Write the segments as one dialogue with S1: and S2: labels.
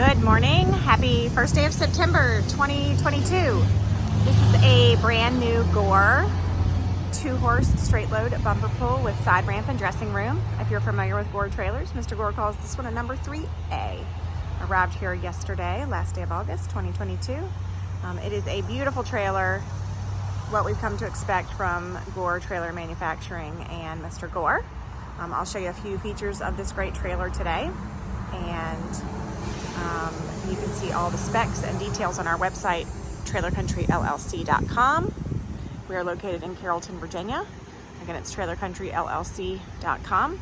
S1: Good morning. Happy first day of September 2022. This is a brand new Gore 2-horse straight load bumper pull with side ramp and dressing room. If you're familiar with Gore trailers, Mr. Gore calls this one a number 3A. Arrived here yesterday, last day of August 2022. It is a beautiful trailer, what we've come to expect from Gore Trailer Manufacturing and Mr. Gore. I'll show you a few features of this great trailer today, and you can see all the specs and details on our website, trailercountryllc.com. We are located in Carrollton, Virginia. Again, it's trailercountryllc.com.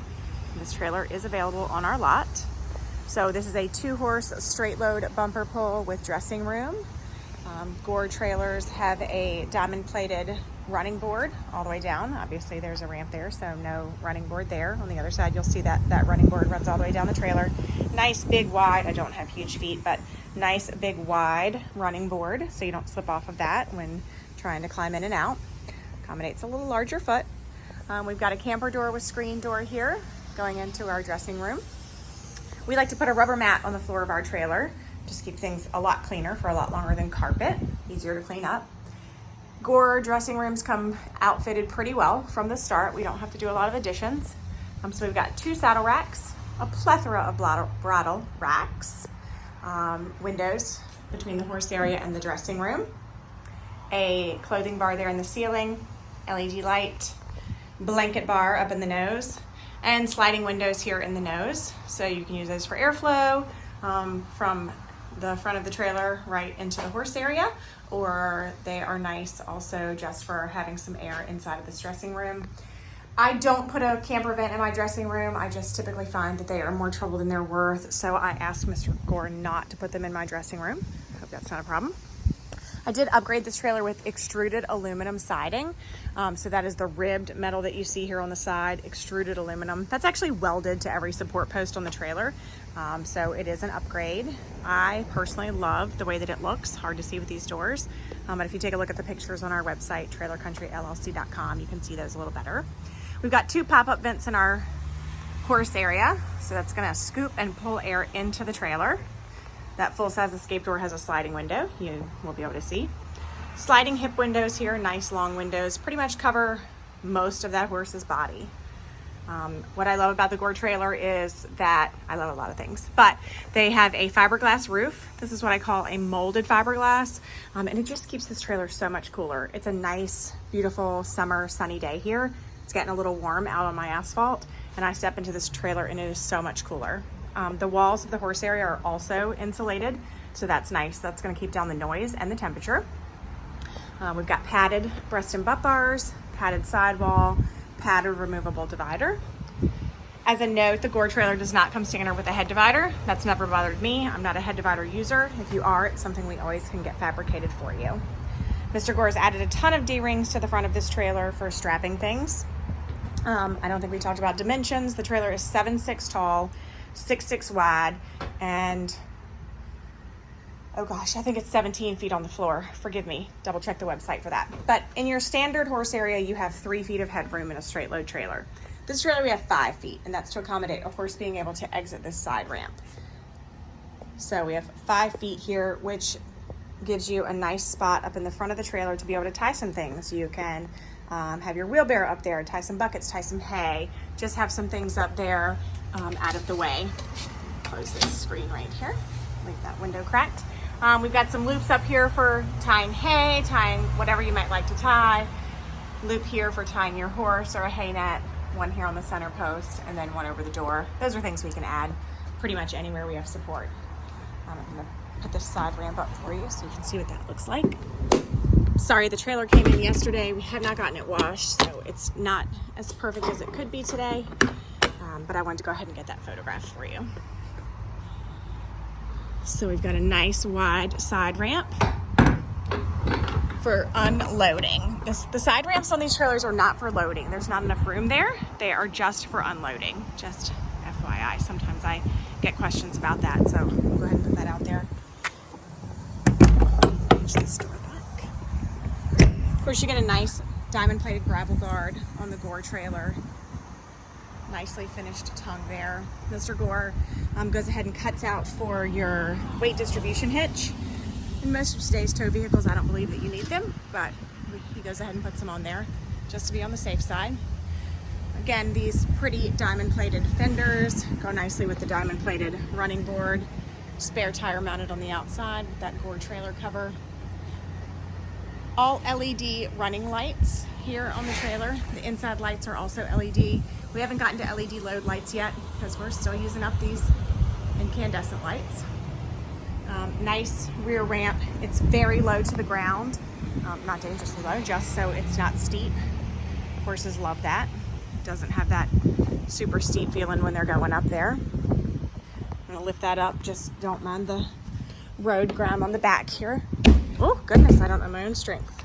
S1: This trailer is available on our lot. So this is a 2-horse straight load bumper pull with dressing room. Gore trailers have a diamond plated running board all the way down. Obviously there's a ramp there, so no running board there. On the other side, you'll see that running board runs all the way down the trailer. Nice big wide, I don't have huge feet, but nice big wide running board so you don't slip off of that when trying to climb in and out. Accommodates a little larger foot. We've got a camper door with screen door here going into our dressing room. We like to put a rubber mat on the floor of our trailer. Just keep things a lot cleaner for a lot longer than carpet, easier to clean up. Gore dressing rooms come outfitted pretty well from the start. We don't have to do a lot of additions. So we've got 2 saddle racks, a plethora of bridle racks, windows between the horse area and the dressing room, a clothing bar there in the ceiling, LED light, blanket bar up in the nose, and sliding windows here in the nose. So you can use those for airflow from the front of the trailer right into the horse area, or they are nice also just for having some air inside of this dressing room. I don't put a camper vent in my dressing room. I just typically find that they are more trouble than they're worth, so I asked Mr. Gore not to put them in my dressing room. I hope that's not a problem. I did upgrade this trailer with extruded aluminum siding. So that is the ribbed metal that you see here on the side, extruded aluminum. That's actually welded to every support post on the trailer. So it is an upgrade. I personally love the way that it looks. Hard to see with these doors. But if you take a look at the pictures on our website, trailercountryllc.com, you can see those a little better. We've got 2 pop-up vents in our horse area. So that's gonna scoop and pull air into the trailer. That full-size escape door has a sliding window you will be able to see. Sliding hip windows here, nice long windows, pretty much cover most of that horse's body. What I love about the Gore trailer is that, I love a lot of things, but they have a fiberglass roof. This is what I call a molded fiberglass, and it just keeps this trailer so much cooler. It's a nice, beautiful summer sunny day here. It's getting a little warm out on my asphalt, and I step into this trailer and it is so much cooler. The walls of the horse area are also insulated, so that's nice. That's going to keep down the noise and the temperature. We've got padded breast and butt bars, padded sidewall, padded removable divider. As a note, the Gore trailer does not come standard with a head divider. That's never bothered me. I'm not a head divider user. If you are, it's something we always can get fabricated for you. Mr. Gore has added a ton of D-rings to the front of this trailer for strapping things. I don't think we talked about dimensions. The trailer is 7'6" tall, 6'6" wide, and oh gosh, I think it's 17 feet on the floor. Forgive me, double check the website for that. But in your standard horse area, you have 3 feet of headroom in a straight load trailer. This trailer we have 5 feet, and that's to accommodate a horse being able to exit this side ramp. So we have 5 feet here, which gives you a nice spot up in the front of the trailer to be able to tie some things. You can have your wheelbarrow up there, tie some buckets, tie some hay, just have some things up there out of the way. Close this screen right here, leave that window cracked. We've got some loops up here for tying hay, tying whatever you might like to tie. Loop here for tying your horse or a hay net, one here on the center post, and then one over the door. Those are things we can add pretty much anywhere we have support. I'm gonna put this side ramp up for you so you can see what that looks like. Sorry, the trailer came in yesterday. We have not gotten it washed, so it's not as perfect as it could be today. But I wanted to go ahead and get that photograph for you. So we've got a nice wide side ramp for unloading. The side ramps on these trailers are not for loading. There's not enough room there. They are just for unloading. Just FYI, sometimes I get questions about that, so we'll go ahead and put that out there. Push this door back. Of course, you get a nice diamond plated gravel guard on the Gore trailer. nicely finished tongue there. Mr. Gore goes ahead and cuts out for your weight distribution hitch. In most of today's tow vehicles, I don't believe that you need them, but he goes ahead and puts them on there just to be on the safe side. Again, these pretty diamond plated fenders go nicely with the diamond plated running board. Spare tire mounted on the outside with that Gore trailer cover. All LED running lights here on the trailer. The inside lights are also LED. We haven't gotten to LED load lights yet because we're still using up these incandescent lights. Nice rear ramp. It's very low to the ground. Not dangerously low, just so it's not steep. Horses love that. It doesn't have that super steep feeling when they're going up there. I'm gonna lift that up, just don't mind the road grime on the back here. Oh goodness, I don't know my own strength.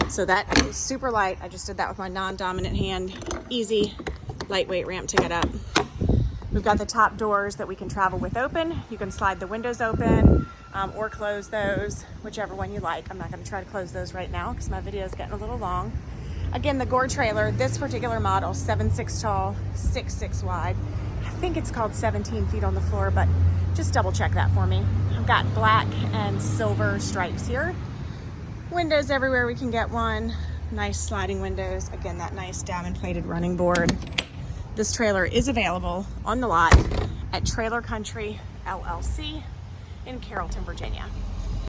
S1: So that is super light. I just did that with my non-dominant hand. Easy, lightweight ramp to get up. We've got the top doors that we can travel with open. You can slide the windows open or close those, whichever one you like. I'm not gonna try to close those right now because my video is getting a little long. Again, the Gore trailer, this particular model, 7'6" tall, 6'6" wide. I think it's called 17 feet on the floor, but just double check that for me. I've got black and silver stripes here. Windows everywhere we can get one. Nice sliding windows. Again, that nice diamond plated running board. This trailer is available on the lot at Trailer Country LLC in Carrollton, Virginia.